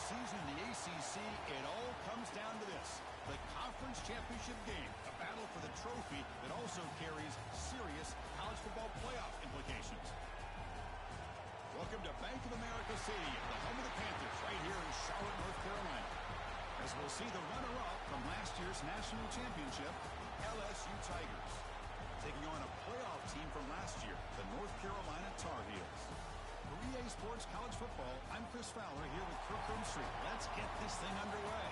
season in the ACC, it all comes down to this. The conference championship game, a battle for the trophy that also carries serious college football playoff implications. Welcome to Bank of America Stadium, the home of the Panthers, right here in Charlotte, North Carolina. As we'll see the runner-up from last year's national championship, LSU Tigers, taking on a playoff team from last year, the North Carolina Tar Heels. For EA Sports College Football, I'm Chris Fowler here with Kirk Street. Let's get this thing underway.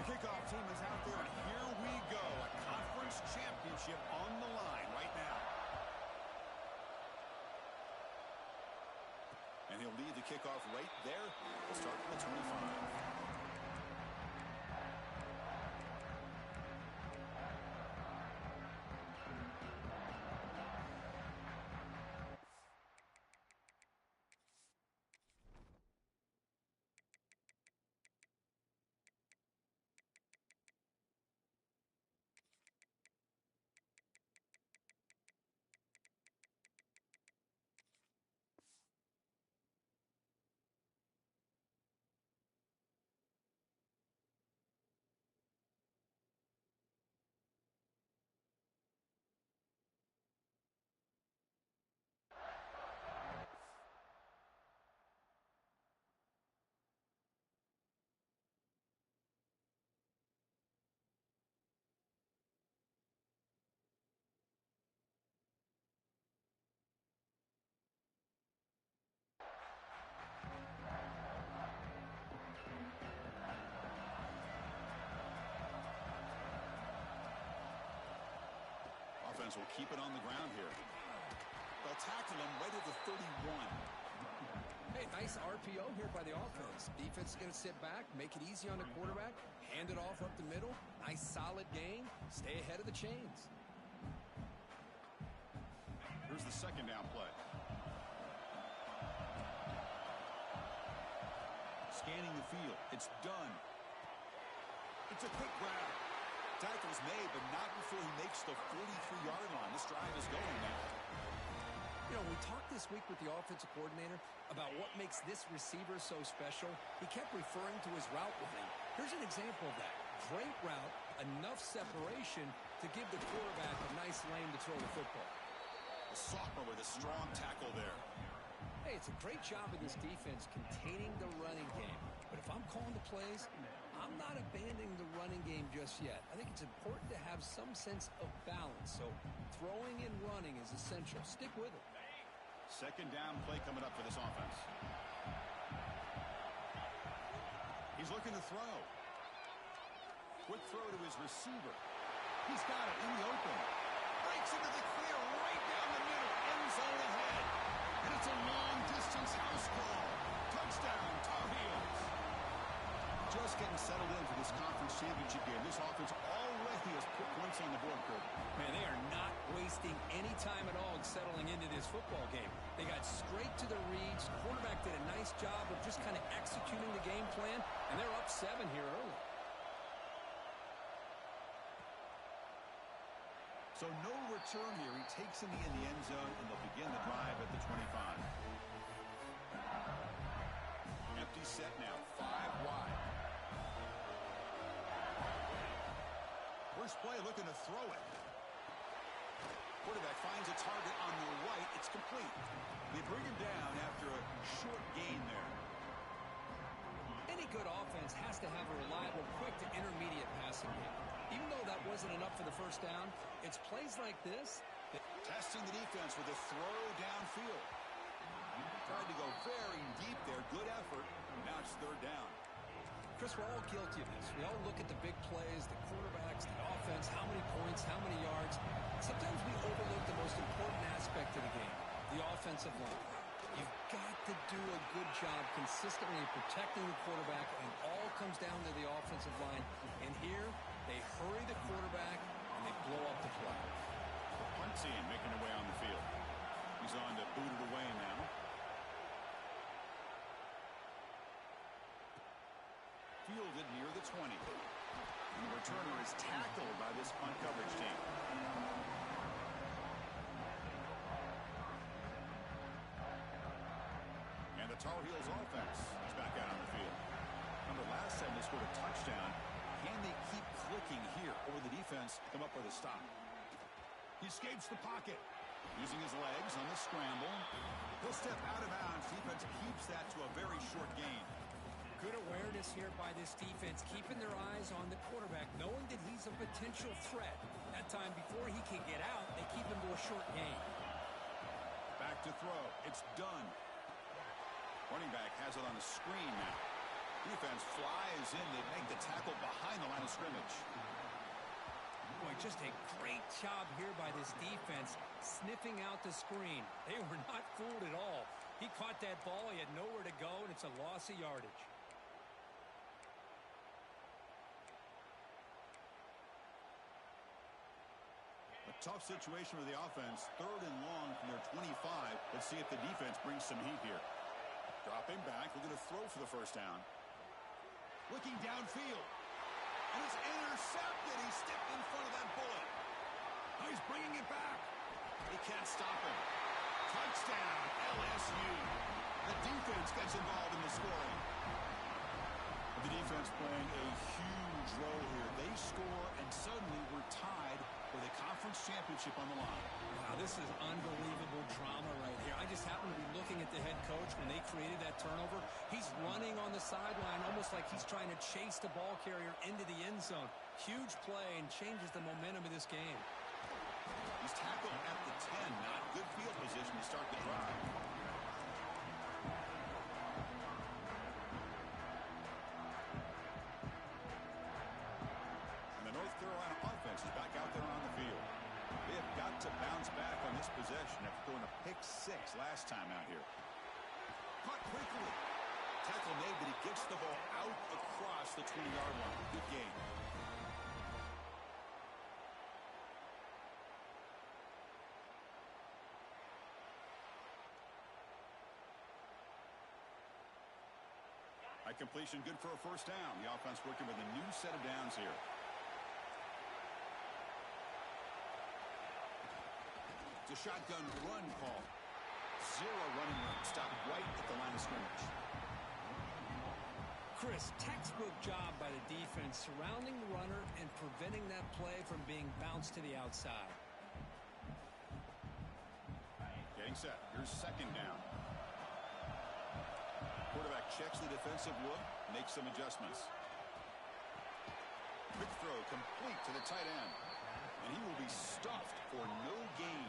Kickoff team is out there, and here we go. A conference championship on the line right now. And he'll lead the kickoff right there. We'll start from the 25. Offense will keep it on the ground here. They'll tackle him right at the 31. Hey, nice RPO here by the offense. Defense is going to sit back, make it easy on the quarterback, hand it off up the middle. Nice solid gain. Stay ahead of the chains. Here's the second down play. Scanning the field. It's done. It's a quick grab. Tackle's made, but not before he makes the 43-yard line. This drive is going now. You know, we talked this week with the offensive coordinator about what makes this receiver so special. He kept referring to his route running. Here's an example of that. Great route, enough separation to give the quarterback a nice lane to throw the football. The sophomore with a strong tackle there. Hey, it's a great job of this defense containing the running game. But if I'm calling the plays, I'm not abandoning the running game just yet. I think it's important to have some sense of balance. So throwing and running is essential. Stick with it. Second down play coming up for this offense. He's looking to throw. Quick throw to his receiver. He's got it in the open. Breaks into the clear right down the middle. End zone ahead. And it's a long-distance house call. Touchdown, Tar Heels. Just getting settled in for this conference championship game. This offense already has put points on the board, Kirk. Man, they are not wasting any time at all settling into this football game. They got straight to the reads. Quarterback did a nice job of just kind of executing the game plan, and they're up 7 here early. So no return here. He takes him in the end zone, and they'll begin the drive at the 25. Empty set now, 5 wide. First play looking to throw it. Quarterback finds a target on the right. It's complete. They bring him down after a short gain there. Any good offense has to have a reliable, quick to intermediate passing game. Even though that wasn't enough for the first down, it's plays like this that... Testing the defense with a throw downfield. Tried to go very deep there. Good effort. Now it's third down. Chris, we're all guilty of this. We all look at the big plays, the quarterbacks, the offense, how many points, how many yards. Sometimes we overlook the most important aspect of the game, the offense. offensive line. You've got to do a good job consistently protecting the quarterback, and it all comes down to the offensive line. And here, they hurry the quarterback, and they blow up the play. The punt team making their way on the field. He's on to boot it away now. Fielded near the 20. And the returner is tackled by this punt coverage team. And the Tar Heels offense is back out on the field. Remember, last time they scored a touchdown. Can they keep clicking here, or the defense come up with a stop? He escapes the pocket. Using his legs on the scramble. He'll step out of bounds. Defense keeps that to a very short gain. Good awareness here by this defense, keeping their eyes on the quarterback, knowing that he's a potential threat. That time before he can get out, they keep him to a short gain. Back to throw. It's done. Running back has it on the screen now. Defense flies in. They make the tackle behind the line of scrimmage. Boy, just a great job here by this defense, sniffing out the screen. They were not fooled at all. He caught that ball. He had nowhere to go, and it's a loss of yardage. A tough situation for the offense. 3rd and long from their 25. Let's see if the defense brings some heat here. Dropping back. We're going to throw for the first down. Looking downfield. And it's intercepted. He stepped in front of that bullet. Now he's bringing it back. They can't stop him. Touchdown, LSU. The defense gets involved in the scoring. The defense playing a huge role here. They score, and suddenly we're tied with a conference championship on the line. Wow, this is unbelievable drama right here. I just happen to be looking at the head coach when they created that turnover. He's running on the sideline almost like he's trying to chase the ball carrier into the end zone. Huge play and changes the momentum of this game. He's tackled at the 10. Not good field position to start the drive. And the North Carolina offense is back out there on the field. They have got to bounce back on this possession after throwing a pick 6 last time out here. Caught quickly. Tackle made, but he gets the ball out across the 20-yard line. Good game. High completion, good for a first down. The offense working with a new set of downs here. It's a shotgun run call. 0 running room. Stopped right at the line of scrimmage. Chris, textbook job by the defense surrounding the runner and preventing that play from being bounced to the outside. Getting set. Here's 2nd down. Quarterback checks the defensive look, makes some adjustments. Quick throw complete to the tight end. And he will be stuffed for no gain.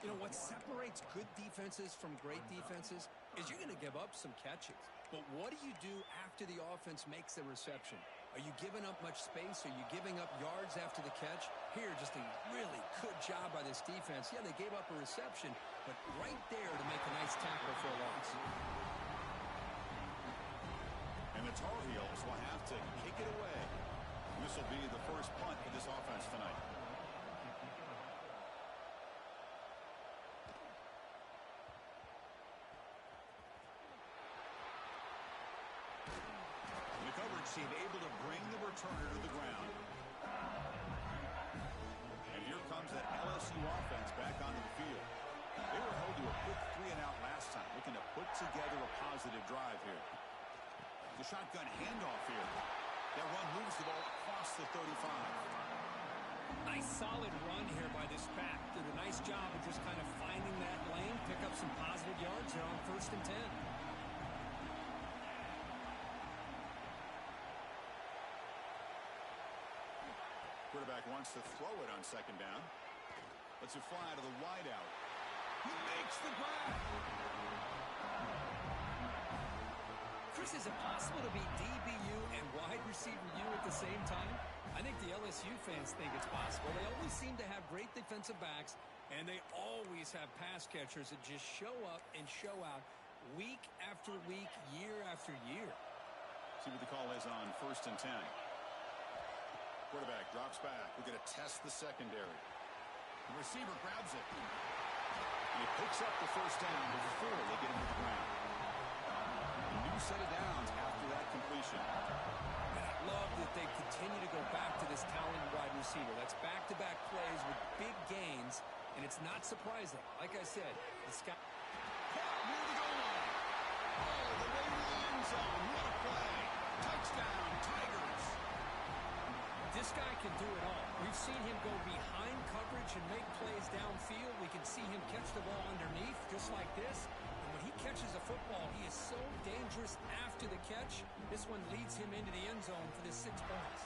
You know, what separates good defenses from great defenses is you're going to give up some catches. But what do you do after the offense makes the reception? Are you giving up much space? Are you giving up yards after the catch? Here, just a really good job by this defense. Yeah, they gave up a reception, but right there to make a nice tackle for a loss. And the Tar Heels will have to kick it away. This will be the first punt for this offense tonight. The coverage team able to bring the returner to the ground. And here comes that LSU offense back onto the field. They were held to a quick 3-and-out last time, looking to put together a positive drive here. The shotgun handoff here. That run moves the ball across the 35. Nice solid run here by this back. Did a nice job of just kind of finding that lane, pick up some positive yards here on 1st and 10. Quarterback wants to throw it on 2nd down. Lets it fly to the wideout. He makes the grab. Chris, is it possible to be DBU and wide receiver U at the same time? I think the LSU fans think it's possible. They always seem to have great defensive backs, And they always have pass catchers that just show up and show out week after week, year after year. See what the call is on 1st and 10. Quarterback drops back. We're going to test the secondary. The receiver grabs it. And he picks up the first down before they get him to the ground. A new set of downs after that completion. And I love that they continue to go back to this talented wide receiver. That's back-to-back plays with big gains, and it's not surprising. Like I said, this guy... Caught near the goal line. All the way to the end zone. What a play. Touchdown, Tigers. This guy can do it all. We've seen him go behind coverage and make plays downfield. We can see him catch the ball underneath just like this. And when he catches a football, he is so dangerous after the catch. This one leads him into the end zone for the 6 points.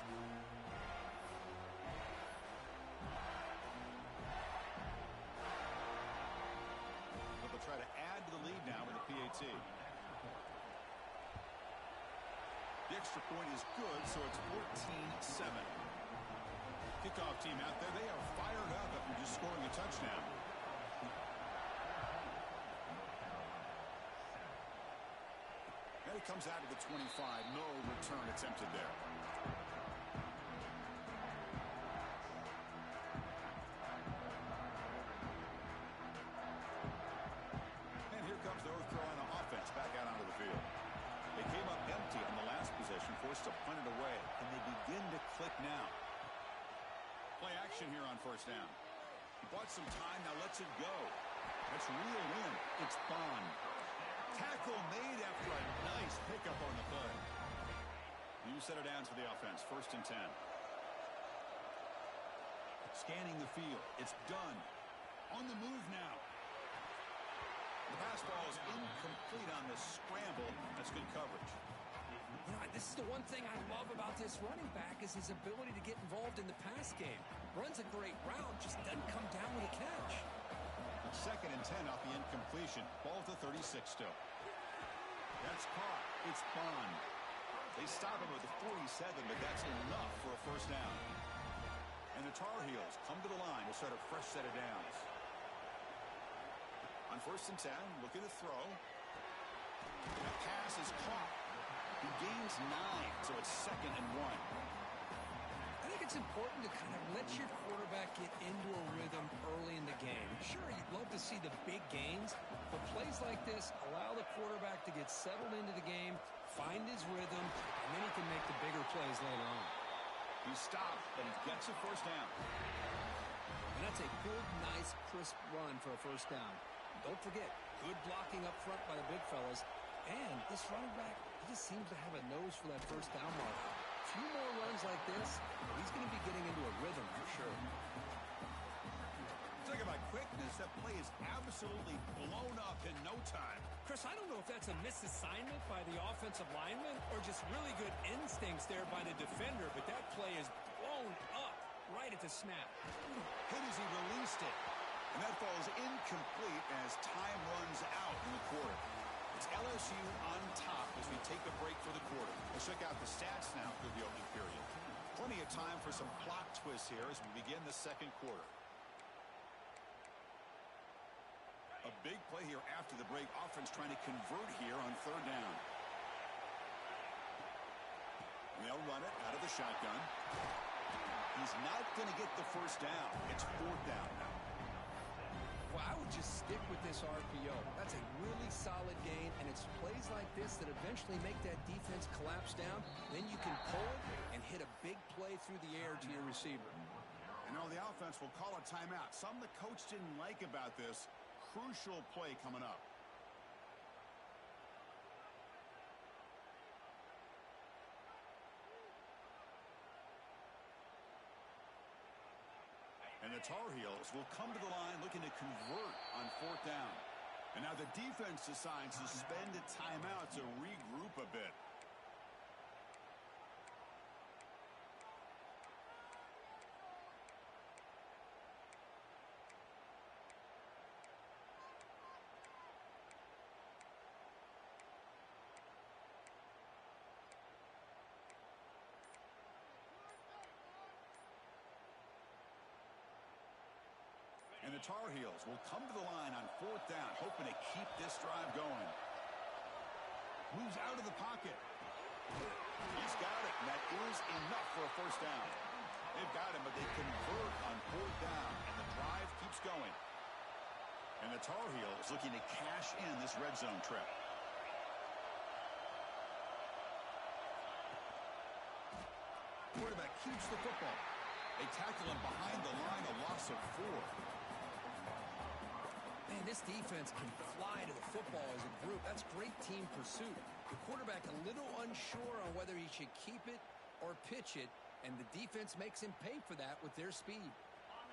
But they'll try to add to the lead now with the PAT. The extra point is good, so it's 14-7. Kickoff team out there, they are fired up after just scoring a touchdown. And he comes out of the 25. No return attempted there. And here comes the North Carolina offense back out onto the field. They came up empty on the last possession, forced to punt it away, and they begin to click now. Play action here on 1st down. He bought some time, now lets it go. That's real in. It's Bond. Tackle made after a nice pickup on the play. New set of downs for the offense, 1st and 10. Scanning the field. It's done. On the move now. The pass ball is incomplete on the scramble. That's good coverage. You know, this is the one thing I love about this running back is his ability to get involved in the pass game. Runs a great route, just doesn't come down with a catch. 2nd and 10 off the incompletion. Ball to 36 still. That's caught. It's Bond. They stop him with the 47, but that's enough for a 1st down. And the Tar Heels come to the line to start a fresh set of downs. On 1st and 10, looking to throw. That pass is caught. He gains 9, so it's 2nd and 1. I think it's important to kind of let your quarterback get into a rhythm early in the game. Sure, you'd love to see the big gains, but plays like this allow the quarterback to get settled into the game, find his rhythm, and then he can make the bigger plays later on. He stopped, but he gets a 1st down. And that's a good, nice, crisp run for a 1st down. Don't forget, good blocking up front by the big fellas. And this running back, he just seems to have a nose for that 1st down mark. A few more runs like this, he's going to be getting into a rhythm for sure. Talk about quickness. That play is absolutely blown up in no time. Chris, I don't know if that's a misassignment by the offensive lineman or just really good instincts there by the defender, but that play is blown up right at the snap. Hit as he released it. And that falls incomplete as time runs out in the quarter. It's LSU on top as we take a break for the quarter. Let's check out the stats now through the opening period. Plenty of time for some plot twists here as we begin the 2nd quarter. A big play here after the break. Offense trying to convert here on 3rd down. And they'll run it out of the shotgun. He's not going to get the 1st down. It's 4th down now. Well, I would just stick with this RPO. That's a really solid gain, and it's plays like this that eventually make that defense collapse down. Then you can pull it and hit a big play through the air to your receiver. And now the offense will call a timeout. Something the coach didn't like about this. Crucial play coming up. And the Tar Heels will come to the line looking to convert on 4th down. And now the defense decides to spend a timeout to regroup a bit. And the the Tar Heels will come to the line on 4th down, hoping to keep this drive going. Moves out of the pocket. He's got it, and that is enough for a first down. They've got him, but they convert on 4th down, and the drive keeps going. And the Tar Heels looking to cash in this red zone trip. Quarterback keeps the football. They tackle him behind the line, a loss of 4. Man, this defense can fly to the football as a group. That's great team pursuit. The quarterback a little unsure on whether he should keep it or pitch it, and the defense makes him pay for that with their speed.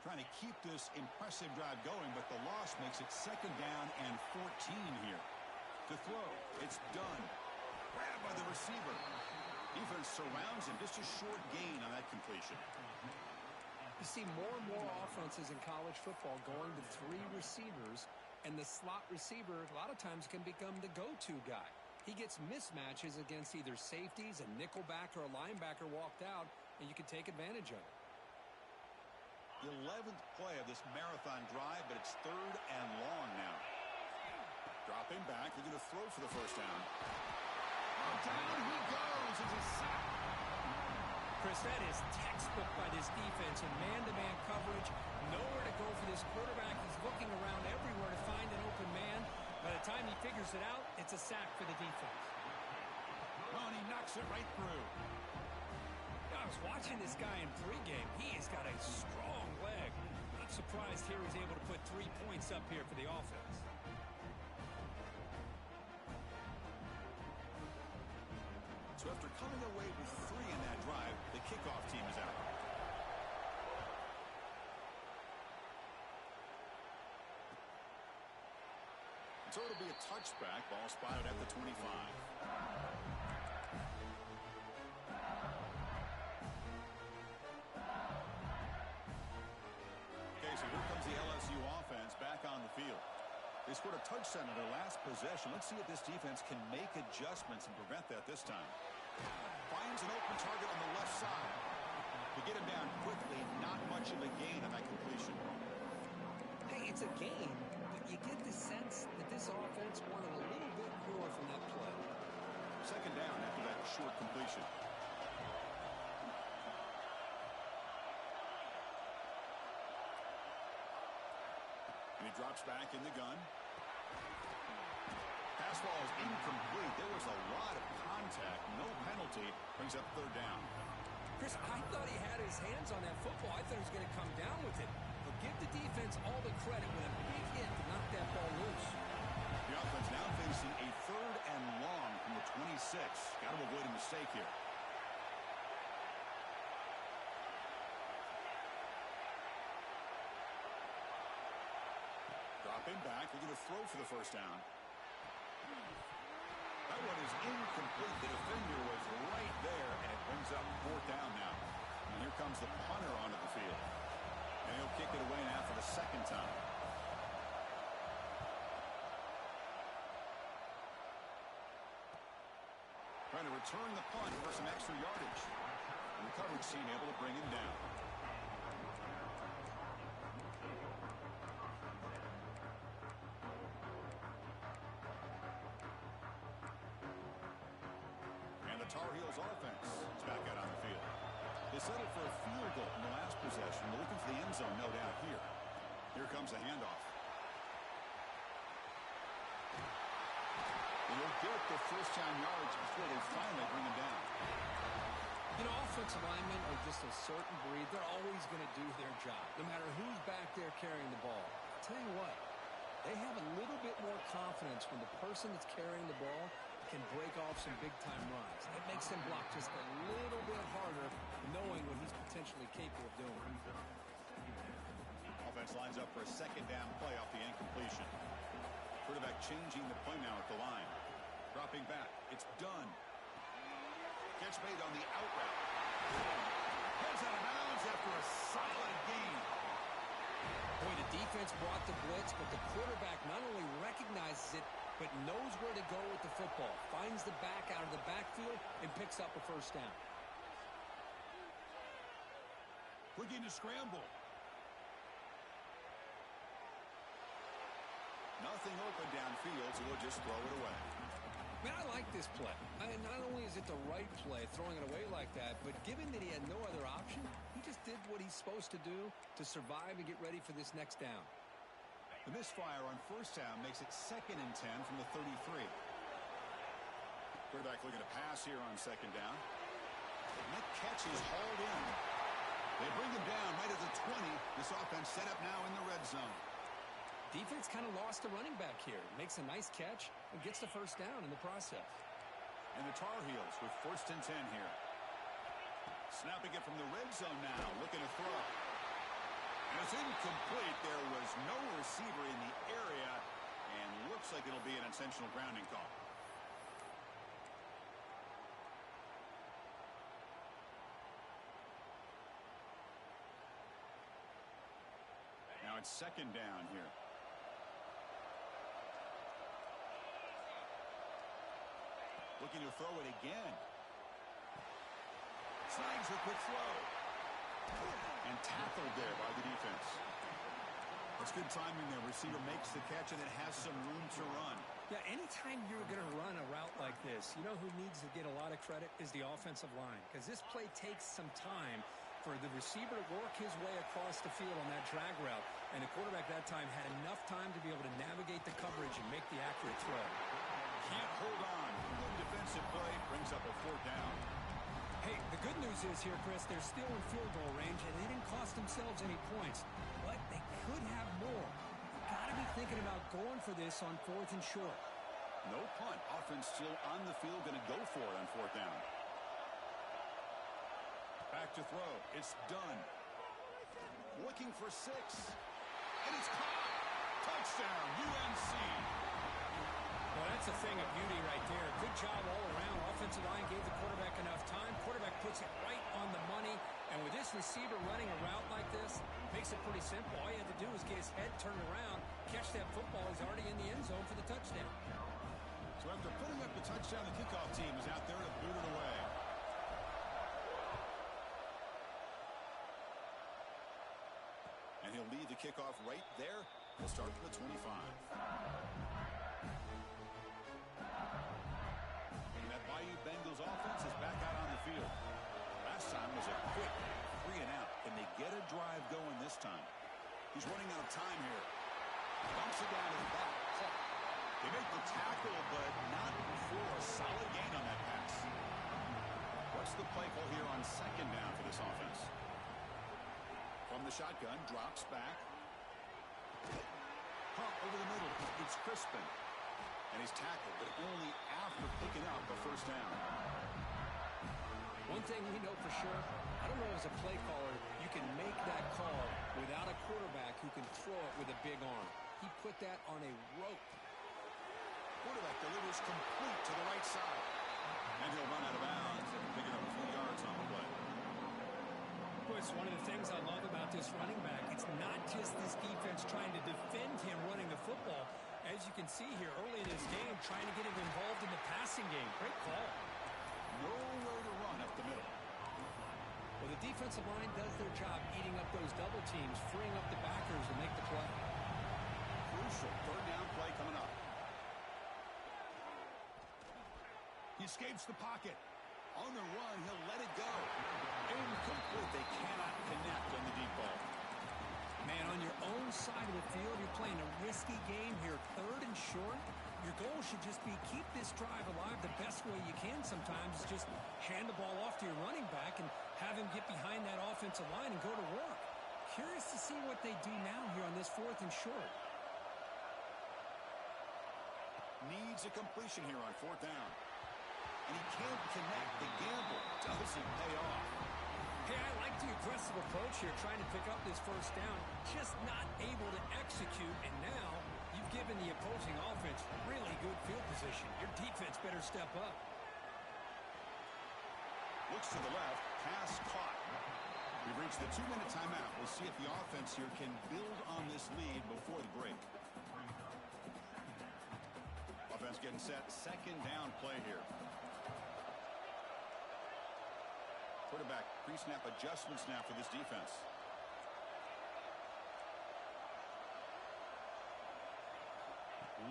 Trying to keep this impressive drive going, but the loss makes it 2nd down and 14 here. To throw, it's done. Grabbed by the receiver. Defense surrounds him. Just a short gain on that completion. You see more and more offenses in college football going to 3 receivers, and the slot receiver a lot of times can become the go-to guy. He gets mismatches against either safeties, a nickelback, or a linebacker walked out, and you can take advantage of it. The 11th play of this marathon drive, but it's 3rd and long now. Dropping back, they're going to throw for the first down. Down he goes. It's a sack. Chris, that is textbook by this defense in man-to-man coverage. Nowhere to go for this quarterback. He's looking around everywhere to find an open man. By the time he figures it out, it's a sack for the defense. Oh, and he knocks it right through. I was watching this guy in pregame. He has got a strong leg. I'm surprised here he's able to put 3 points up here for the offense. So after coming away with 3 in that drive, the kickoff team is out. So it'll be a touchback. Ball spotted at the 25. Okay, so here comes the LSU offense back on the field. They scored a touchdown in their last possession. Let's see if this defense can make adjustments and prevent that this time. Finds an open target on the left side. To get him down quickly, not much of a gain on that completion. Hey, it's a gain, but you get the sense that this offense wanted a little bit more from that play. 2nd down after that short completion. And he drops back in the gun. Pass ball is incomplete. There was a lot of contact. No penalty. Brings up 3rd down. Chris, I thought he had his hands on that football. I thought he was going to come down with it. But give the defense all the credit with a big hit to knock that ball loose. The offense now facing a 3rd and long from the 26. Got to avoid a mistake here. Dropping back. They're going to throw for the first down. That one is incomplete. The defender was right there, and it brings up 4th down now. And here comes the punter onto the field. And he'll kick it away now for the 2nd time. Trying to return the punt for some extra yardage. And the coverage team able to bring him down. Tar Heels offense is back out on the field. They settled for a field goal in the last possession. They're looking for the end zone, no doubt, here. Here comes the handoff. They'll get the first down yards before they finally bring him down. You know, offensive linemen are just a certain breed. They're always going to do their job, no matter who's back there carrying the ball. I'll tell you what, they have a little bit more confidence when the person that's carrying the ball can break off some big-time runs. It makes them block just a little bit harder, knowing what he's potentially capable of doing. Offense lines up for a 2nd down play off the incompletion. Quarterback changing the play now at the line. Dropping back. It's done. Catch made on the out route. Goes out of bounds after a solid gain. Boy, the defense brought the blitz, but the quarterback not only recognizes it, but knows where to go with the football. Finds the back out of the backfield and picks up a first down. Looking to scramble. nothing open downfield, so he'll just throw it away. Man, I like this play. Not only is it the right play, throwing it away like that, but given that he had no other option, he just did what he's supposed to do to survive and get ready for this next down. The misfire on first down makes it 2nd and 10 from the 33. Quarterback looking to pass here on 2nd down. And that catch is hauled in. They bring him down right at the 20. This offense set up now in the red zone. Defense kind of lost the running back here. Makes a nice catch and gets the first down in the process. And the Tar Heels with 1st and 10 here. Snapping it from the red zone now, looking to throw. And it's incomplete. There was no receiver in the area, and looks like it'll be an intentional grounding call. Now it's 2nd down here. Looking to throw it again. Snags a quick throw. And tackled there by the defense. That's good timing there. Receiver makes the catch and it has some room to run. Yeah, anytime you're going to run a route like this, you know who needs to get a lot of credit is the offensive line. Because this play takes some time for the receiver to work his way across the field on that drag route. And the quarterback that time had enough time to be able to navigate the coverage and make the accurate throw. Can't hold on. Good defensive play brings up a 4th down. Hey, the good news is here, Chris, they're still in field goal range, and they didn't cost themselves any points. But they could have more. You've got to be thinking about going for this on 4th and short. No punt. Offense still on the field, going to go for it on 4th down. Back to throw. It's done. Looking for 6. And it's caught. Touchdown, UNC. Well, that's a thing of beauty right there. Good job all around. Offensive line gave the quarterback enough time. Quarterback puts it right on the money. And with this receiver running a route like this, makes it pretty simple. All you have to do is get his head turned around, catch that football. He's already in the end zone for the touchdown. So after putting up the touchdown, the kickoff team is out there to boot it away. And he'll lead the kickoff right there. He'll start from the 25. Bengals offense is back out on the field. Last time was a quick 3 and out. Can they get a drive going this time? He's running out of time here. Dumps it down to the back. They make the tackle, but not for a solid gain on that pass. What's the play call here on 2nd down for this offense? From the shotgun, drops back. Pump over the middle. It's Crispin. And he's tackled, but only after picking up the first down. One thing we know for sure, I don't know as a play caller, you can make that call without a quarterback who can throw it with a big arm. He put that on a rope. Quarterback delivers complete to the right side. And he'll run out of bounds after picking up a few yards on the play. It's one of the things I love about this running back. It's not just this defense trying to defend him running the football. As you can see here early in this game, trying to get him involved in the passing game. Great call. Nowhere to run up the middle. Well, the defensive line does their job eating up those double teams, freeing up the backers to make the play. Crucial 3rd down play coming up. He escapes the pocket. On the run, he'll let it go. Incomplete. They cannot connect on the deep ball. Man, on your own side of the field, you're playing a risky game here. 3rd and short. Your goal should just be keep this drive alive the best way you can sometimes. Is just hand the ball off to your running back and have him get behind that offensive line and go to work. Curious to see what they do now here on this 4th and short. Needs a completion here on 4th down. And he can't connect. The gamble doesn't pay off. Hey, I like the aggressive approach here, trying to pick up this first down. Just not able to execute, and now you've given the opposing offense really good field position. Your defense better step up. Looks to the left. Pass caught. We've reached the 2-minute timeout. We'll see if the offense here can build on this lead before the break. Offense getting set. 2nd down play here. Quarterback pre-snap adjustments now for this defense.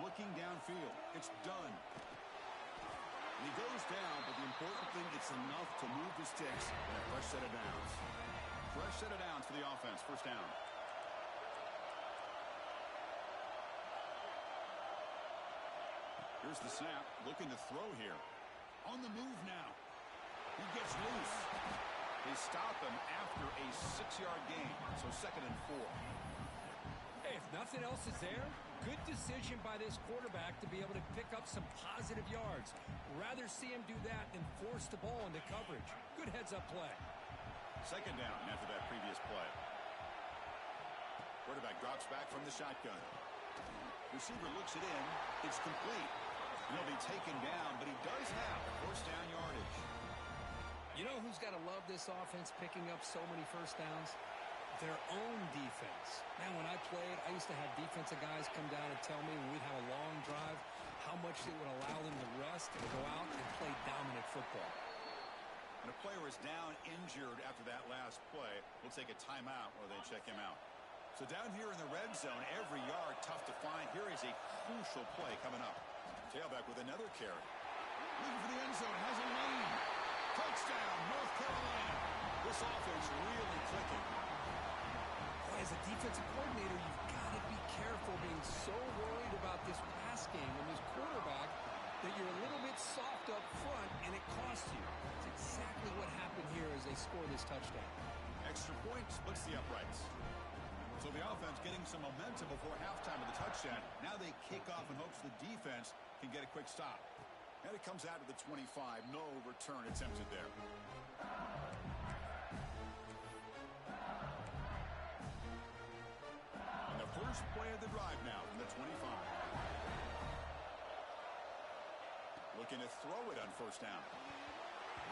looking downfield. It's done. And he goes down, but the important thing, it's enough to move the sticks and a fresh set of downs. Fresh set of downs for the offense. First down. Here's the snap. Looking to throw here. On the move now. He gets loose. They stop him after a 6-yard gain. So 2nd and 4. Hey, if nothing else is there, good decision by this quarterback to be able to pick up some positive yards. Rather see him do that than force the ball into coverage. Good heads-up play. 2nd down after that previous play. Quarterback drops back from the shotgun. Receiver looks it in. It's complete. He'll be taken down, but he does have first down yardage. You know who's got to love this offense picking up so many first downs? Their own defense. Man, when I played, I used to have defensive guys come down and tell me when we'd have a long drive how much it would allow them to rest and go out and play dominant football. When a player is down injured after that last play, we'll take a timeout or they check him out. So down here in the red zone, every yard tough to find. Here is a crucial play coming up. Tailback with another carry. Looking for the end zone, has a lane. Touchdown, North Carolina. This offense really clicking. Boy, as a defensive coordinator, you've got to be careful being so worried about this pass game and this quarterback that you're a little bit soft up front and it costs you. It's exactly what happened here as they score this touchdown. Extra point splits the uprights. So the offense getting some momentum before halftime of the touchdown. Now they kick off in hopes the defense can get a quick stop. And it comes out to the 25. No return attempted there. And the first play of the drive now from the 25. Looking to throw it on first down.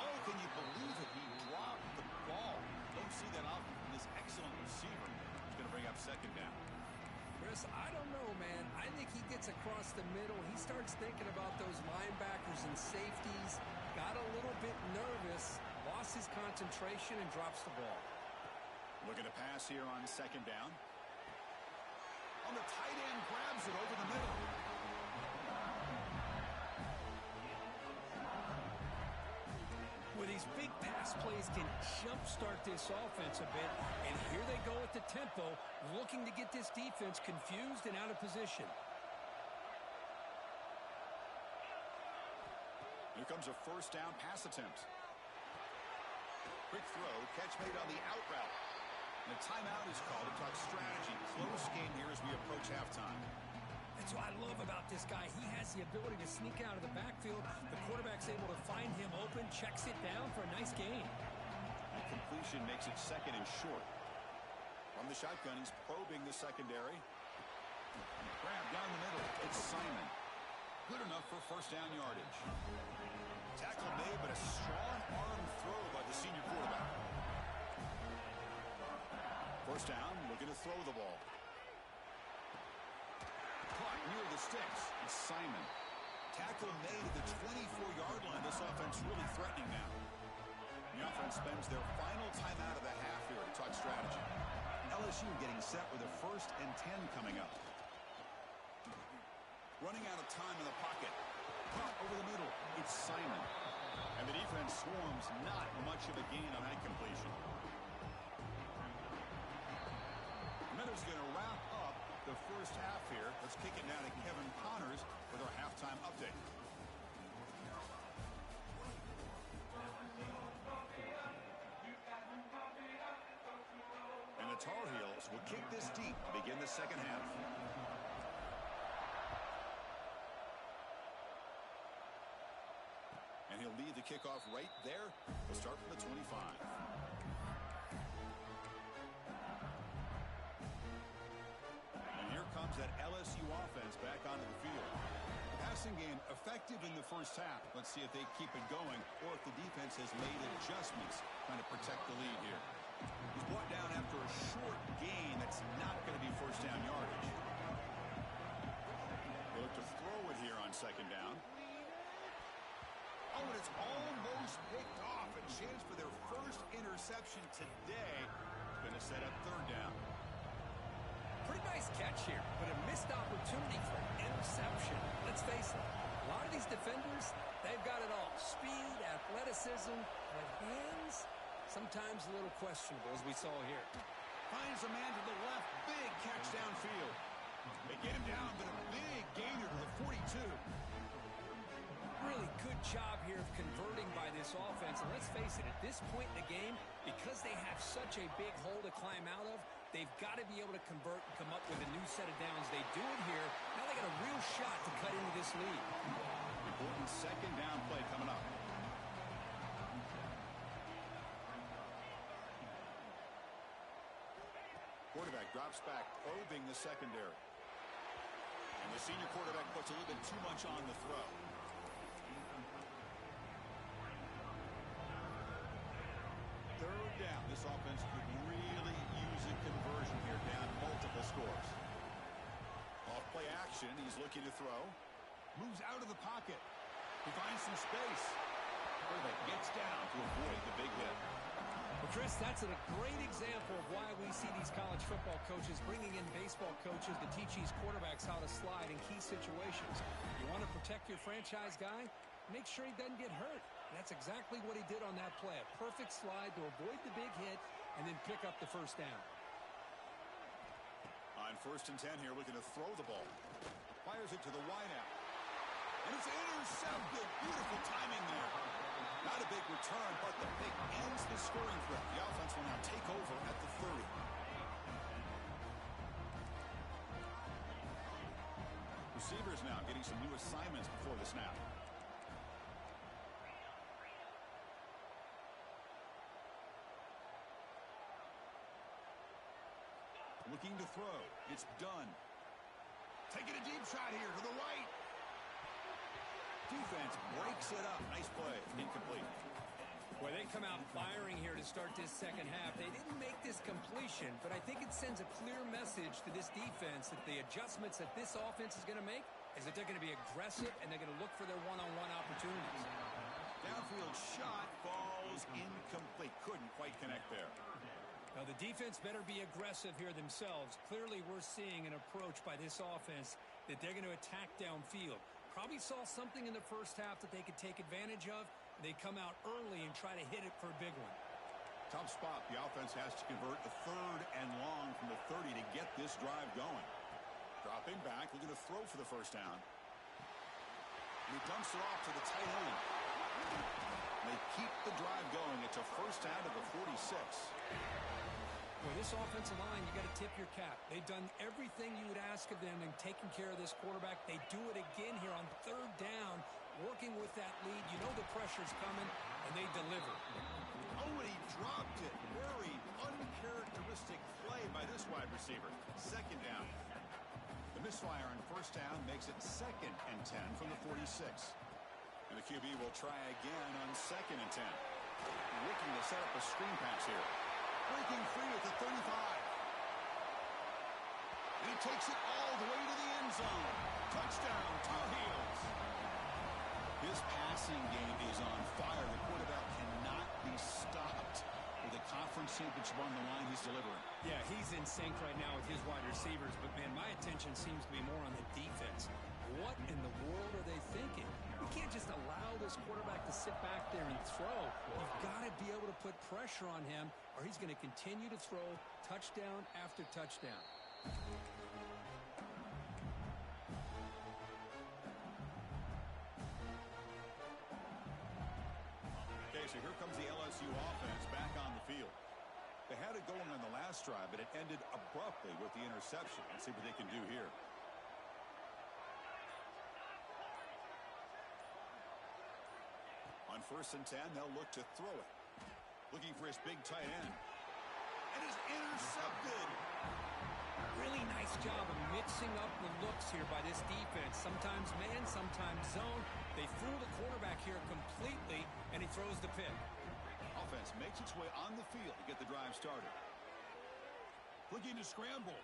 Oh, can you believe it? He dropped the ball. Don't see that often from this excellent receiver. He's going to bring up 2nd down. Chris, I don't know, man. I think he gets across the middle. He starts thinking about those linebackers and safeties. Got a little bit nervous, lost his concentration, and drops the ball. Looking to pass here on 2nd down. On the tight end, grabs it over the middle. Well, these big pass plays can jumpstart this offense a bit, and here they go at the tempo, looking to get this defense confused and out of position. Here comes a first down pass attempt. Quick throw, catch made on the out route. And a timeout is called to talk strategy. Close game here as we approach halftime. That's what I love about this guy. He has the ability to sneak out of the backfield. The quarterback's able to find him open, checks it down for a nice gain. The completion makes it 2nd and short. From the shotgun, he's probing the secondary. Grab down the middle. It's Simon. Good enough for first down yardage. Tackle made, but a strong arm throw by the senior quarterback. First down, looking to throw the ball. Caught near the sticks. It's Simon. Tackle made at the 24-yard line. This offense really threatening now. The offense spends their final timeout of the half here to talk strategy. LSU getting set with a 1st and 10 coming up. Running out of time in the pocket. Caught over the middle. It's Simon. And the defense swarms. Not much of a gain on that completion. Miller's going to wrap up the first half here. Let's kick it now to Kevin Connors with our halftime update. And the Tar Heels will kick this deep to begin the second half. And he'll lead the kickoff right there. We'll start from the 25. Comes that LSU offense back onto the field. The passing game effective in the first half. Let's see if they keep it going or if the defense has made adjustments trying to protect the lead here. He's brought down after a short gain that's not going to be first down yardage. They look to throw it here on 2nd down. Oh, and it's almost picked off. A chance for their first interception today. Going to set up 3rd down. Pretty nice catch here, but a missed opportunity for an interception. athleticism, but hands, sometimes a little questionable, as we saw here. Finds a man to the left. Big catch downfield. They get him down, but a big gainer to the 42. Really good job here of converting by this offense. And let's face it, at this point in the game, because they have such a big hole to climb out of, they've got to be able to convert and come up with a new set of downs. They do it here. Now they got a real shot to cut into this lead. Important second down play coming up. Quarterback drops back, probing the secondary. And the senior quarterback puts a little bit too much on the throw. Third down. This offense could really use a conversion here, down multiple scores. Off play action. He's looking to throw. Moves out of the pocket. He finds some space. Quarterback gets down to avoid the big hit. Well, Chris, that's a great example of why we see these college football coaches bringing in baseball coaches to teach these quarterbacks how to slide in key situations. You want to protect your franchise guy? Make sure he doesn't get hurt. That's exactly what he did on that play. A perfect slide to avoid the big hit and then pick up the first down. On 1st and 10 here, looking to throw the ball. Fires it to the wideout. And it's intercepted. Beautiful timing there. Not a big return, but the pick ends the scoring threat. The offense will now take over at the 30. Receivers now getting some new assignments before the snap. Looking to throw. It's done. Taking a deep shot here to the right. Defense breaks it up. Nice play. Incomplete. Well, they come out firing here to start this second half. They didn't make this completion, but I think it sends a clear message to this defense that the adjustments that this offense is going to make is that they're going to be aggressive and they're going to look for their one-on-one opportunities. Downfield shot falls incomplete. Couldn't quite connect there. Now, the defense better be aggressive here themselves. Clearly, we're seeing an approach by this offense that they're going to attack downfield. Probably saw something in the first half that they could take advantage of. They come out early and try to hit it for a big one. Tough spot. The offense has to convert a 3rd and long from the 30 to get this drive going. Dropping back, looking to throw for the first down. And he dumps it off to the tight end. They keep the drive going. It's a first down to the 46. Well, this offensive line, you got to tip your cap. They've done everything you would ask of them in taking care of this quarterback. They do it again here on 3rd down, working with that lead. You know the pressure's coming, and they deliver. Oh, and he dropped it. Very uncharacteristic play by this wide receiver. 2nd down. The misfire on 1st down makes it 2nd and 10 from the 46. And the QB will try again on 2nd and 10. Looking to set up a screen pass here. Breaking free at the 35. And he takes it all the way to the end zone. Touchdown, Tar Heels. His passing game is on fire. The quarterback cannot be stopped. With the conference championship on the line, he's delivering. Yeah, he's in sync right now with his wide receivers. But, man, my attention seems to be more on the defense. What in the world are they thinking? You can't just allow this quarterback to sit back there and throw. You've got to be able to put pressure on him, or he's going to continue to throw touchdown after touchdown. Okay, so here comes the LSU offense back on the field. They had it going on the last drive, but it ended abruptly with the interception. Let's see what they can do here. On 1st and 10, they'll look to throw it. Looking for his big tight end. And it's intercepted. Really nice job of mixing up the looks here by this defense. Sometimes man, sometimes zone. They fool the quarterback here completely, and he throws the pick. Offense makes its way on the field to get the drive started. Looking to scramble.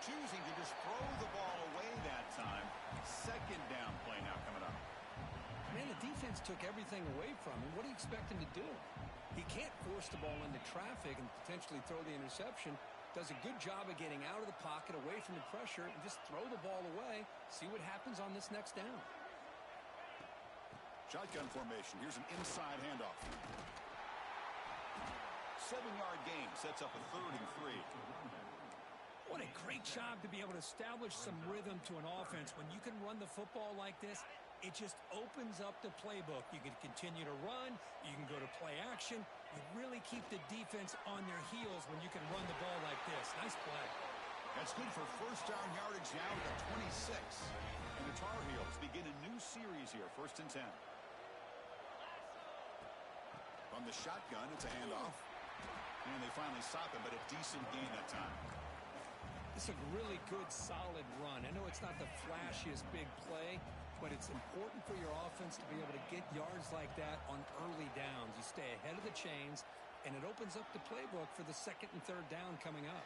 Choosing to just throw the ball away that time. 2nd down play now coming up. Man, the defense took everything away from him. What do you expect him to do? He can't force the ball into traffic and potentially throw the interception. Does a good job of getting out of the pocket, away from the pressure, and just throw the ball away. See what happens on this next down. Shotgun formation. Here's an inside handoff. 7-yard gain sets up a 3rd and 3. What a great job to be able to establish some rhythm to an offense. When you can run the football like this, it just opens up the playbook. You can continue to run. You can go to play action. You really keep the defense on their heels when you can run the ball like this. Nice play. That's good for first down yardage now at the 26. And the Tar Heels begin a new series here, 1st and 10. From the shotgun, it's a handoff. And they finally stop him, but a decent gain that time. It's a really good, solid run. I know it's not the flashiest big play, but it's important for your offense to be able to get yards like that on early downs. You stay ahead of the chains, and it opens up the playbook for the 2nd and 3rd down coming up.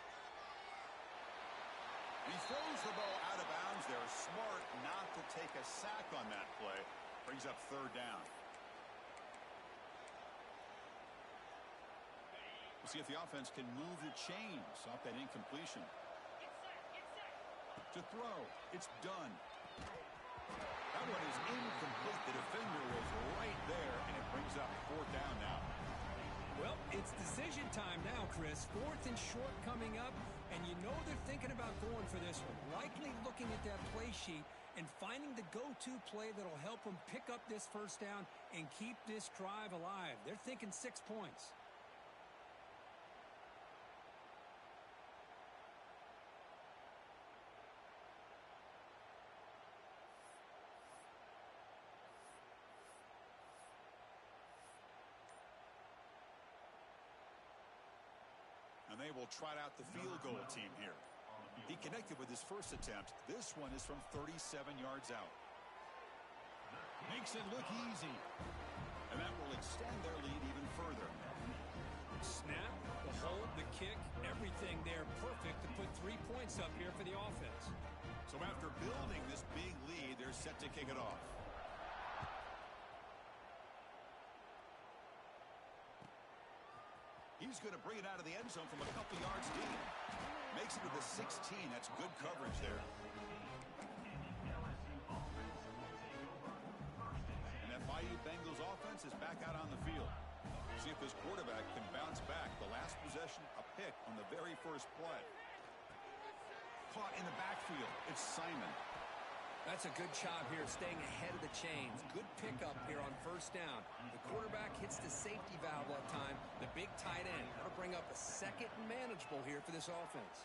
He throws the ball out of bounds there. Smart not to take a sack on that play. Brings up 3rd down. We'll see if the offense can move the chains off that incompletion. To throw. It's done. That one is incomplete. The defender was right there, and it brings up 4th down now. Well, it's decision time now, Chris. 4th and short coming up, and you know they're thinking about going for this one. Likely looking at that play sheet and finding the go-to play that'll help them pick up this 1st down and keep this drive alive. They're thinking 6 points. And they will trot out the field goal team here. He connected with his first attempt. This one is from 37 yards out. Makes it look easy. And that will extend their lead even further. Snap, the hold, the kick, everything there perfect to put 3 points up here for the offense. So after building this big lead, they're set to kick it off. He's going to bring it out of the end zone from a couple yards deep. Makes it to the 16. That's good coverage there. And that Bayou Bengals offense is back out on the field. See if this quarterback can bounce back. The last possession, a pick on the very first play. Caught in the backfield. It's Simon. That's a good job here, staying ahead of the chains. Good pickup here on 1st down. The quarterback hits the safety valve that time. The big tight end. That'll bring up a 2nd and manageable here for this offense.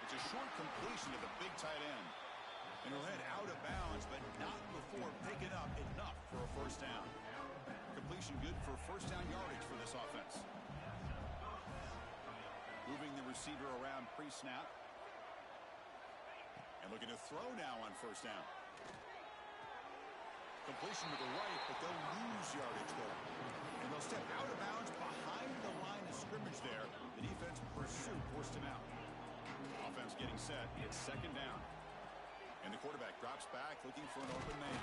It's a short completion to the big tight end. And he'll head out of bounds, but not before picking up enough for a 1st down. Completion good for 1st down yardage for this offense. Moving the receiver around pre-snap. And looking to throw now on 1st down. Completion to the right, but they'll lose yardage there. And they'll step out of bounds behind the line of scrimmage there. The defense pursuit forced him out. Offense getting set. It's 2nd down. And the quarterback drops back looking for an open man.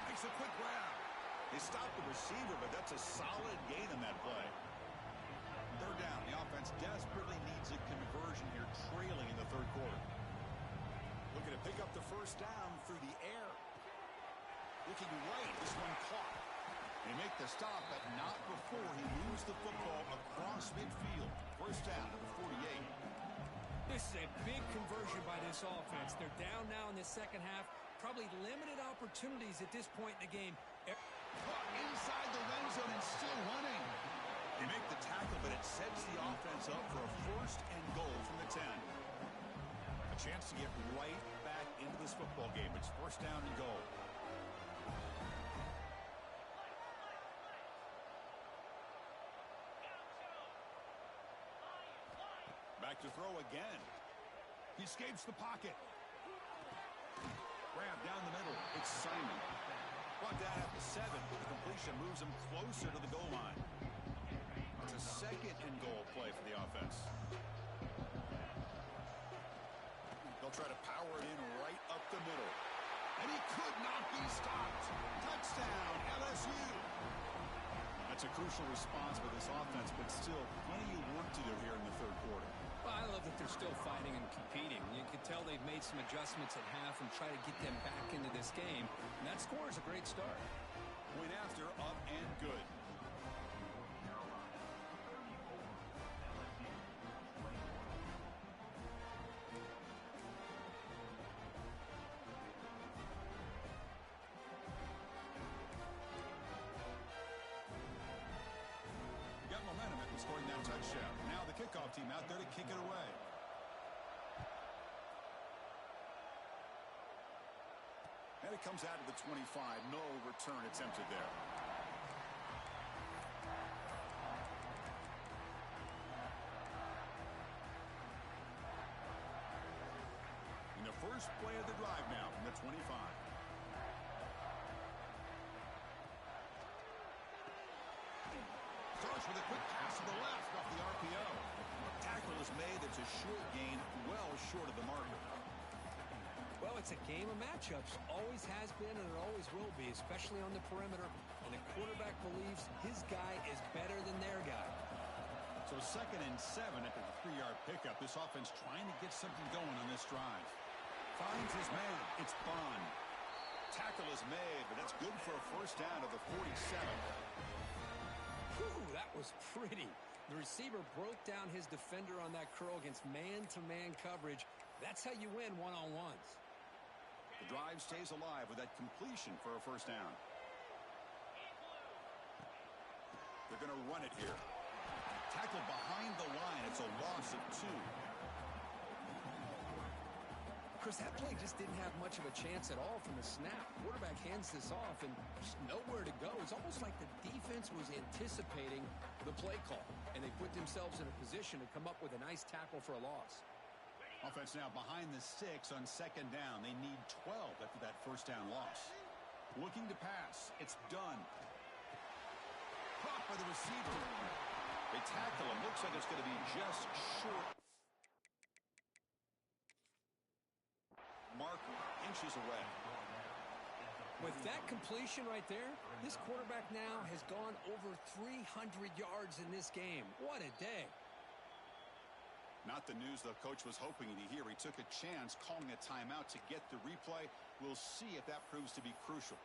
Makes a quick grab. They stop the receiver, but that's a solid gain on that play. 3rd down. The offense desperately needs a conversion here, trailing in the 3rd quarter. Looking to pick up the 1st down through the air. Looking right, this one caught. They make the stop, but not before he moves the football across midfield. 1st down to the 48. This is a big conversion by this offense. They're down now in the 2nd half. Probably limited opportunities at this point in the game. Caught inside the end zone and still running. They make the tackle, but it sets the offense up for a 1st and goal from the 10. A chance to get right back into this football game. It's 1st down and goal. Back to throw again. He escapes the pocket. Grab down the middle. It's Simon. Brought down at the 7. The completion moves him closer to the goal line. It's a 2nd and goal play for the offense. They'll try to power it in right up the middle. And he could not be stopped. Touchdown, LSU. That's a crucial response for this offense, but still plenty of work to do here in the 3rd quarter. Well, I love that they're still fighting and competing. You can tell they've made some adjustments at half and try to get them back into this game. And that score is a great start. Point after, up and good. Got momentum after scoring that touchdown. Now the kickoff team out there to kick it away. And it comes out to the 25. No return attempted there. In the first play of the drive now from the 25. Starts with a quick pass to the left off the RPO. Tackle is made. It's a short gain, well short of the marker. Well, it's a game of matchups. Always has been and it always will be, especially on the perimeter. And the quarterback believes his guy is better than their guy. So 2nd and 7 after the 3-yard pickup. This offense trying to get something going on this drive. Finds his man. It's Bond. Tackle is made, but that's good for a first down to the 47. Whew, that was pretty. The receiver broke down his defender on that curl against man-to-man coverage. That's how you win one-on-ones. The drive stays alive with that completion for a first down. They're going to run it here. Tackle behind the line. It's a loss of 2. Chris, that play just didn't have much of a chance at all from the snap. Quarterback hands this off and just nowhere to go. It's almost like the defense was anticipating the play call, and they put themselves in a position to come up with a nice tackle for a loss. Offense now behind the 6 on 2nd down. They need 12 after that first down loss. Looking to pass. It's done. Caught by the receiver. They tackle him. Looks like it's going to be just short. Marker inches away. With that completion right there, this quarterback now has gone over 300 yards in this game. What a day. Not the news the coach was hoping to hear. He took a chance calling a timeout to get the replay. We'll see if that proves to be crucial.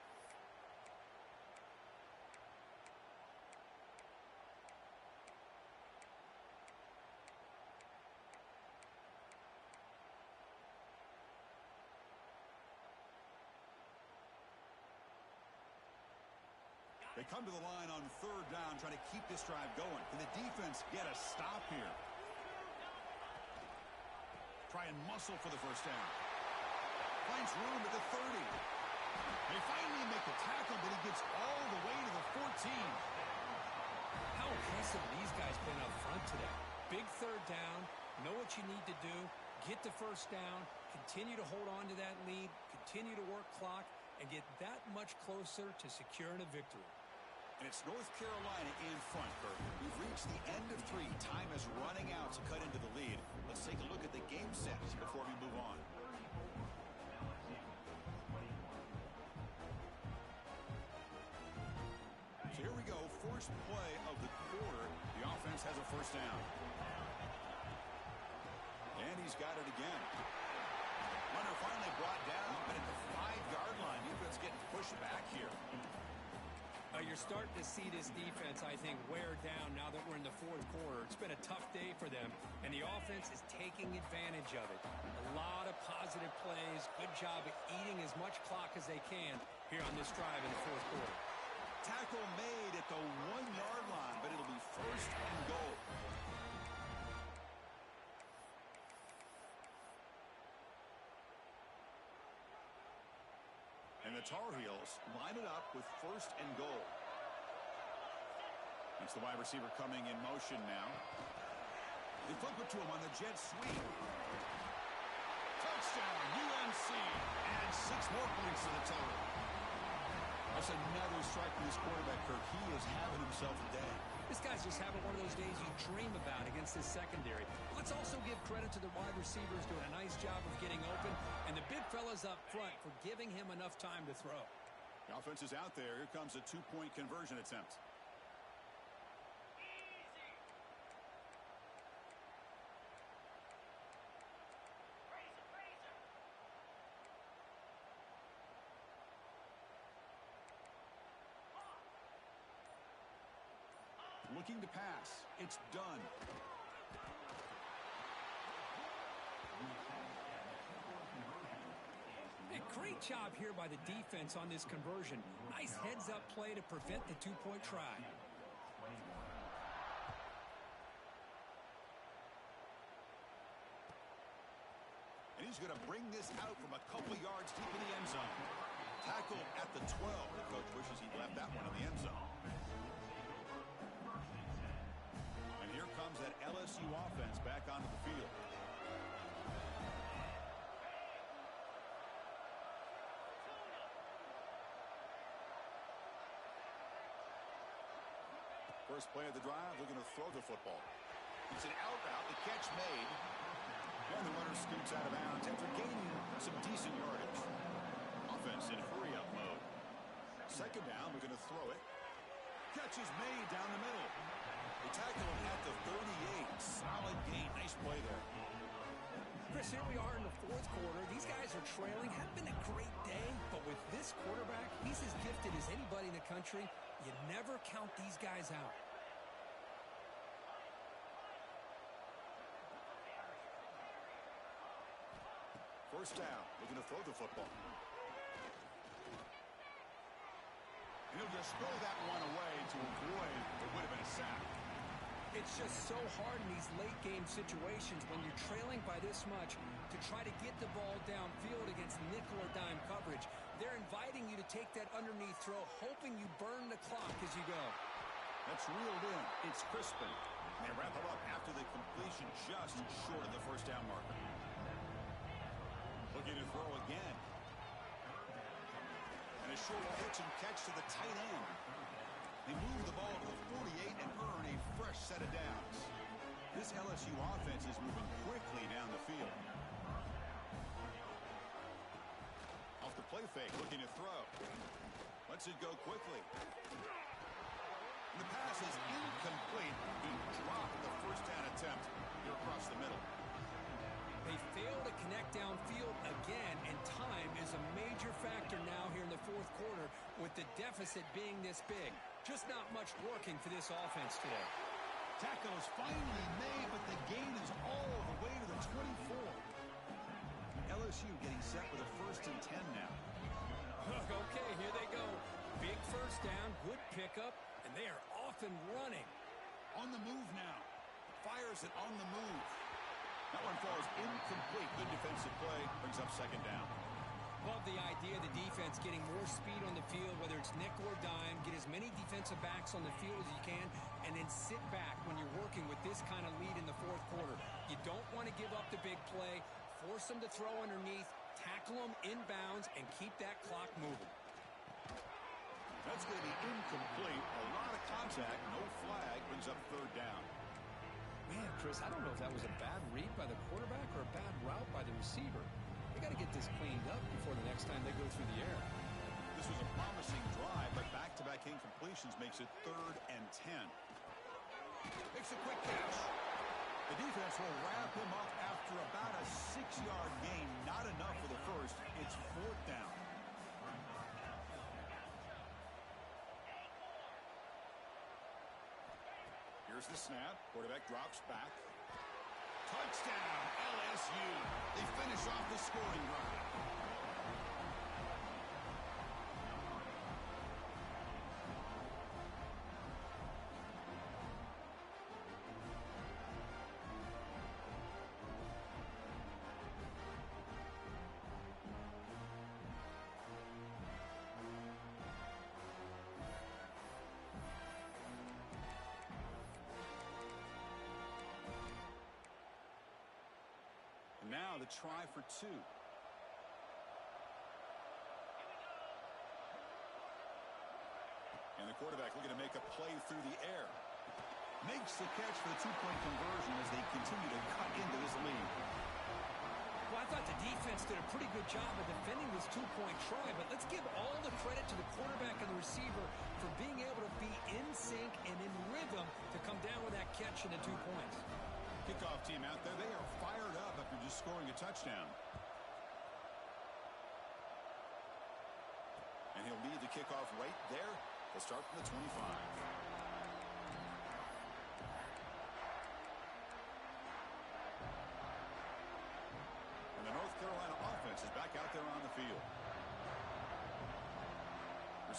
They come to the line on 3rd down, trying to keep this drive going. Can the defense get a stop here? Try and muscle for the first down. Finds room at the 30. They finally make the tackle, but he gets all the way to the 14. How impressive these guys been up front today. Big 3rd down. Know what you need to do. Get the first down. Continue to hold on to that lead. Continue to work clock. And get that much closer to securing a victory. And it's North Carolina in front, Kirk. We've reached the end of 3. Time is running out to cut into the lead. Let's take a look at the game sets before we move on. So here we go. First play of the quarter. The offense has a first down. And he's got it again. Runner finally brought down, but at the 5-yard line, defense getting pushed back here. You're starting to see this defense, I think, wear down now that we're in the 4th quarter. It's been a tough day for them, and the offense is taking advantage of it. A lot of positive plays. Good job at eating as much clock as they can here on this drive in the 4th quarter. Tackle made at the 1-yard line, but it'll be first and goal. And the Tar Heels line it up with first and goal. It's the wide receiver coming in motion now. They flip it to him on the jet sweep. Touchdown, UNC. And 6 more points to the total. That's another strike from this quarterback, Kirk. He is having himself a day. This guy's just having one of those days you dream about against his secondary. Let's also give credit to the wide receivers doing a nice job of getting open, and the big fellas up front for giving him enough time to throw. The offense is out there. Here comes a 2-point conversion attempt. Looking to pass. It's done. A great job here by the defense on this conversion. Nice heads-up play to prevent the two-point try. And he's going to bring this out from a couple yards deep in the end zone. Tackled at the 12. The coach wishes he'd left that one in the end zone. And here comes that LSU offense back onto the field. First play of the drive, we're going to throw the football. It's an out route, the catch made. And the runner scoots out of bounds after gaining some decent yardage. Offense in hurry-up mode. Second down, we're going to throw it. Catch is made down the middle. They tackle him at the 38. Solid gain. Nice play there. Chris, here we are in the fourth quarter. These guys are trailing. Hadn't been a great day, but with this quarterback, he's as gifted as anybody in the country. You never count these guys out. First down, we're going to throw the football. And he'll just throw that one away to avoid what would have been a sack. It's just so hard in these late-game situations when you're trailing by this much to try to get the ball downfield against nickel or dime coverage. They're inviting you to take that underneath throw, hoping you burn the clock as you go. That's reeled in. It's Crispin. And they wrap it up after the completion just short of the first down marker. Looking to throw again. And a short pitch and catch to the tight end. They move the ball to the 48 and earn a fresh set of downs. This LSU offense is moving quickly down the field. Off the play fake, looking to throw. Lets it go quickly. And the pass is incomplete. He dropped the first down attempt here across the middle. They fail to connect downfield again, and time is a major factor now here in the fourth quarter with the deficit being this big. Just not much working for this offense today. Tackle is finally made, but the gain is all the way to the 24. LSU getting set with a 1st and 10 now. Okay, here they go. Big first down, good pickup, and they are off and running. On the move now. Fires it on the move. That one falls incomplete. Good defensive play. Brings up second down. Love the idea of the defense getting more speed on the field, whether it's nickel or dime, get as many defensive backs on the field as you can, and then sit back when you're working with this kind of lead in the fourth quarter. You don't want to give up the big play, force them to throw underneath, tackle them inbounds, and keep that clock moving. That's going to be incomplete. A lot of contact, no flag, brings up third down. Man, Chris, I don't know if that was a bad read by the quarterback or a bad route by the receiver. They got to get this cleaned up before the next time they go through the air. This was a promising drive, but back-to-back incompletions makes it 3rd and 10. Makes a quick catch. The defense will wrap him up after about a 6-yard gain. Not enough for the first. It's 4th down. Here's the snap. Quarterback drops back. Touchdown, LSU. They finish off the scoring drive. Now the try for 2. And the quarterback looking to make a play through the air. Makes the catch for the 2-point conversion as they continue to cut into this lead. Well, I thought the defense did a pretty good job of defending this 2-point try, but let's give all the credit to the quarterback and the receiver for being able to be in sync and in rhythm to come down with that catch and the 2 points. Kickoff team out there, they are fired up after just scoring a touchdown. And he'll lead the kickoff right there. They'll start from the 25.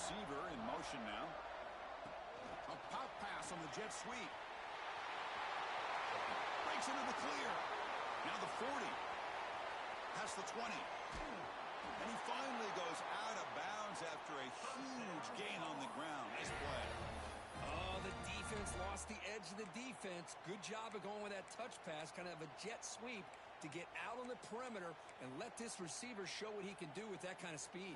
receiver in motion now. A pop pass on the jet sweep. Breaks into the clear. Now the 40. Past the 20. And he finally goes out of bounds after a huge gain on the ground. Nice play. Oh, the defense lost the edge of the defense. Good job of going with that touch pass, kind of a jet sweep to get out on the perimeter and let this receiver show what he can do with that kind of speed.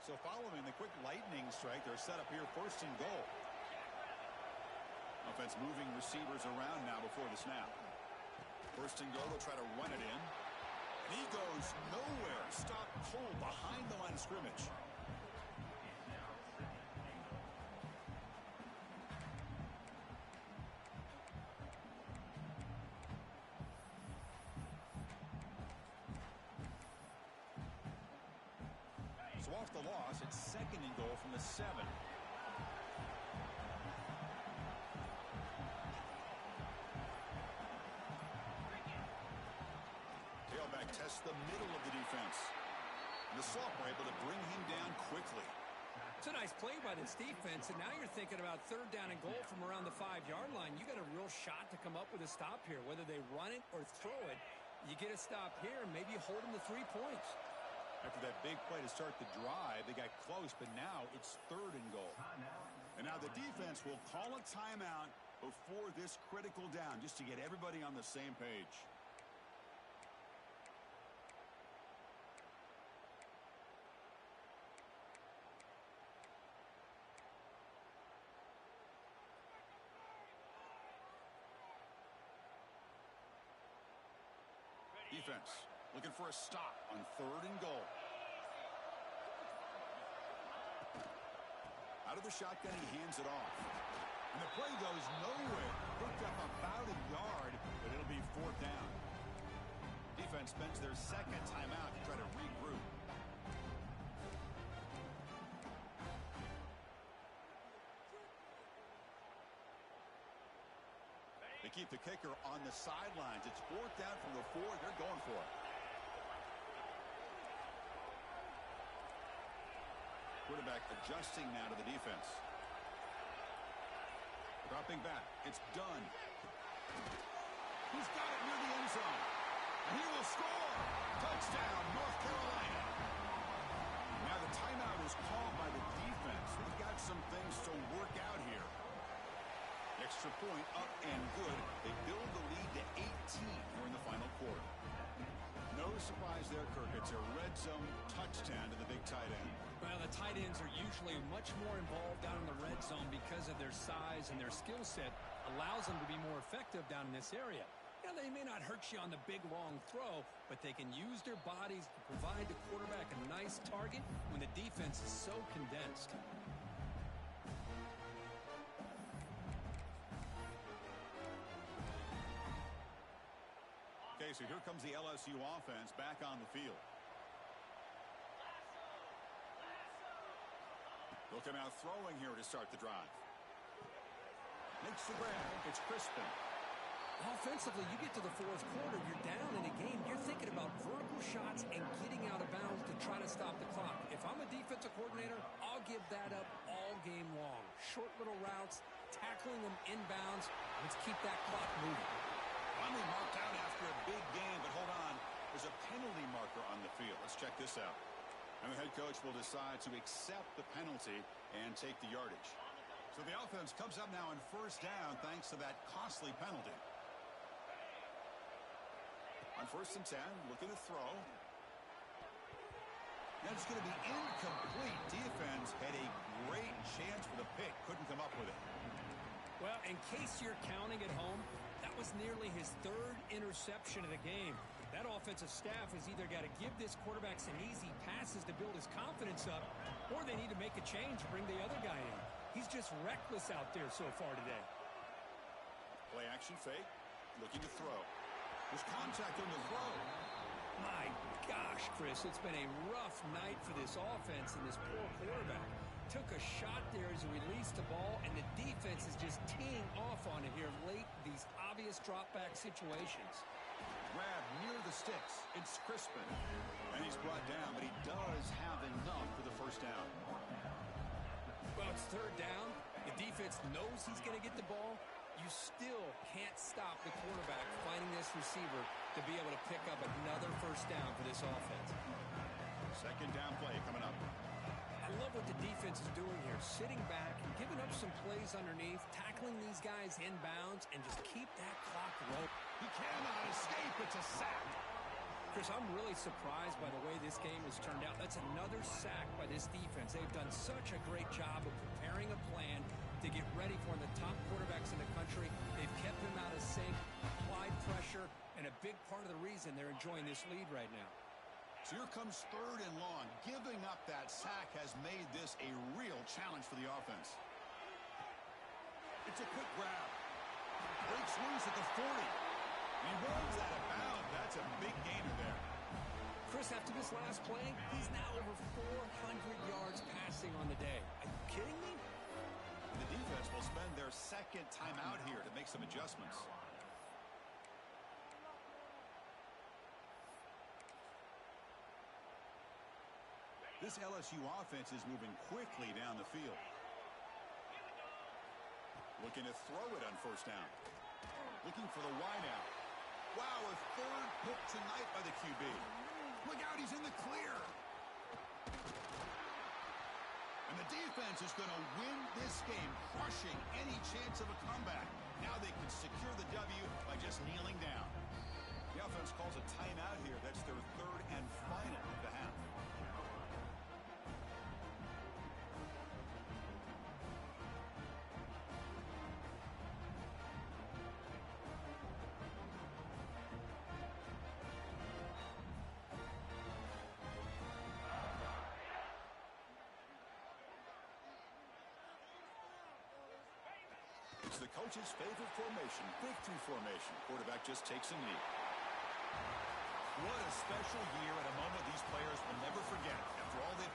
So following the quick lightning strike, they're set up here first and goal. Offense moving receivers around now before the snap. First and goal, they'll try to run it in. And he goes nowhere. Stop cold behind the line of scrimmage. So off the loss, it's second and goal from the 7. Tailback tests the middle of the defense. And the sophomore able to bring him down quickly. It's a nice play by this defense, and now you're thinking about third down and goal from around the 5-yard line. You got a real shot to come up with a stop here. Whether they run it or throw it, you get a stop here, and maybe you hold them to 3 points. After that big play to start the drive, they got close, but now it's third and goal. And now the defense will call a timeout before this critical down, just to get everybody on the same page. Defense looking for a stop on third and goal. Out of the shotgun, he hands it off. And the play goes nowhere. Picked up about a yard, but it'll be fourth down. Defense spends their second timeout to try to regroup. They keep the kicker on the sidelines. It's fourth down from the 4. They're going for it. Quarterback adjusting now to the defense. Dropping back. It's done. He's got it near the end zone. And he will score. Touchdown, North Carolina. Now the timeout is called by the defense. They've got some things to work out here. Extra point up and good. They build the lead to 18 here in the final quarter. No surprise there, Kirk. It's a red zone touchdown to the big tight end. Well, the tight ends are usually much more involved down in the red zone because of their size and their skill set allows them to be more effective down in this area. Now, they may not hurt you on the big, long throw, but they can use their bodies to provide the quarterback a nice target when the defense is so condensed. Okay, so here comes the LSU offense back on the field. They'll come out throwing here to start the drive. Makes the grab. It's Crispin. Offensively, you get to the fourth quarter, you're down in a game. You're thinking about vertical shots and getting out of bounds to try to stop the clock. If I'm a defensive coordinator, I'll give that up all game long. Short little routes, tackling them inbounds. Let's keep that clock moving. Finally marked out after a big game, but hold on. There's a penalty marker on the field. Let's check this out. And the head coach will decide to accept the penalty and take the yardage. So the offense comes up now on first down thanks to that costly penalty. On first and 10, looking to throw. That's going to be incomplete. Defense had a great chance for the pick. Couldn't come up with it. Well, in case you're counting at home, that was nearly his third interception of the game. That offensive staff has either got to give this quarterback some easy passes to build his confidence up, or they need to make a change and bring the other guy in. He's just reckless out there so far today. Play action fake. Looking to throw. There's contact on the throw. My gosh, Chris, it's been a rough night for this offense and this poor quarterback. Took a shot there as he released the ball, and the defense is just teeing off on it here late, these obvious drop-back situations. Grab near the sticks. It's Crispin. And he's brought down, but he does have enough for the first down. It's third down. The defense knows he's going to get the ball. You still can't stop the quarterback finding this receiver to be able to pick up another first down for this offense. Second down play coming up. I love what the defense is doing here, sitting back, giving up some plays underneath, tackling these guys inbounds, and just keep that clock rolling. He cannot escape. It's a sack. Chris, I'm really surprised by the way this game has turned out. That's another sack by this defense. They've done such a great job of preparing a plan to get ready for the top quarterbacks in the country. They've kept him out of sync, applied pressure, and a big part of the reason they're enjoying this lead right now. So here comes third and long. Giving up that sack has made this a real challenge for the offense. It's a quick grab. Breaks loose at the 40. He rolls out of bounds. That's a big gainer there. Chris, after this last play, he's now over 400 yards passing on the day. Are you kidding me? The defense will spend their second timeout here to make some adjustments. This LSU offense is moving quickly down the field. Looking to throw it on first down. Looking for the wideout. Wow, a third pick tonight by the QB. Look out, he's in the clear. And the defense is going to win this game, crushing any chance of a comeback. Now they can secure the W by just kneeling down. The offense calls a timeout here. That's their third and final of the half. It's the coach's favorite formation, victory formation. Quarterback just takes a knee. What a special year and a moment these players will never forget. After all they've